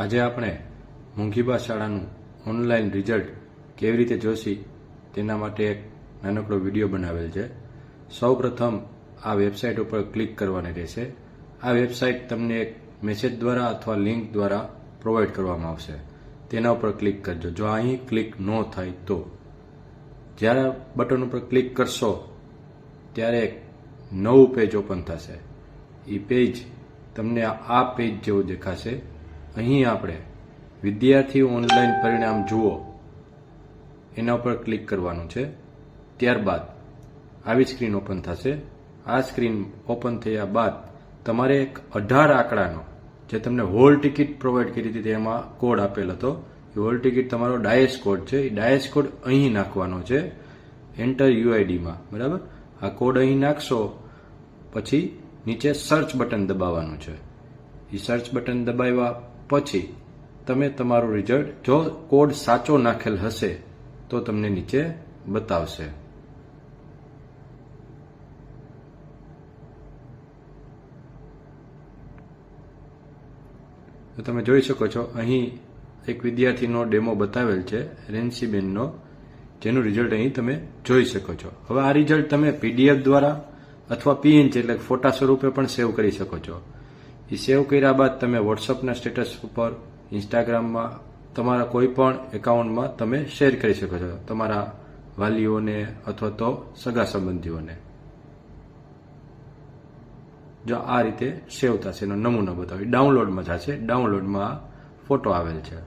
આજે આપણે મોંઘીબા શાળાનું ઓનલાઈન રિઝલ્ટ કેવી રીતે જોશી તેના માટે એક નાનકડો વિડીયો બનાવેલ છે. સૌપ્રથમ આ વેબસાઇટ ઉપર ક્લિક કરવાની રહેશે. આ વેબસાઇટ તમને એક મેસેજ દ્વારા અથવા લિંક દ્વારા પ્રોવાઈડ કરવામાં આવશે. તેના ઉપર ક્લિક કરજો. જો અહીં ક્લિક ન થાય તો જ્યારે બટન ઉપર ક્લિક કરશો ત્યારે એક નવું પેજ ઓપન થશે. એ પેજ તમને આ પેજ જેવું દેખાશે. અહીં આપણે વિદ્યાર્થી ઓનલાઈન પરિણામ જુઓ એના ઉપર ક્લિક કરવાનું છે. ત્યારબાદ આવી સ્ક્રીન ઓપન થશે. આ સ્ક્રીન ઓપન થયા બાદ તમારે એક 18 આંકડાનો જે તમને હોલ ટિકિટ પ્રોવાઈડ કરી હતી તેમાં કોડ આપેલ હતો. એ હોલ ટિકિટ તમારો ડાયસ કોડ છે. એ ડાયસ કોડ અહીં નાખવાનો છે એન્ટર યુઆઈડીમાં. બરાબર, આ કોડ અહીં નાખશો પછી નીચે સર્ચ બટન દબાવવાનું છે. એ સર્ચ બટન દબાવ્યા પછી તમે તમારું રિઝલ્ટ જો કોડ સાચો નાખેલ હશે તો તમને નીચે બતાવશે. તો તમે જોઈ શકો છો અહીં એક વિદ્યાર્થીનો ડેમો બતાવેલ છે રેન્સીબેનનો, જેનું રિઝલ્ટ અહીં તમે જોઈ શકો છો. હવે આ રિઝલ્ટ તમે પીડીએફ દ્વારા અથવા પીએનજી એટલે ફોટા સ્વરૂપે પણ સેવ કરી શકો છો. એ સેવ કર્યા બાદ તમે વોટ્સઅપના સ્ટેટસ ઉપર, ઇન્સ્ટાગ્રામમાં, તમારા કોઈ પણ એકાઉન્ટમાં તમે શેર કરી શકો છો તમારા વાલીઓને અથવા તો સગા સંબંધીઓને. જો આ રીતે સેવ થશે એનો નમૂનો બતાવી ડાઉનલોડમાં થશે. ડાઉનલોડમાં ફોટો આવેલ છે.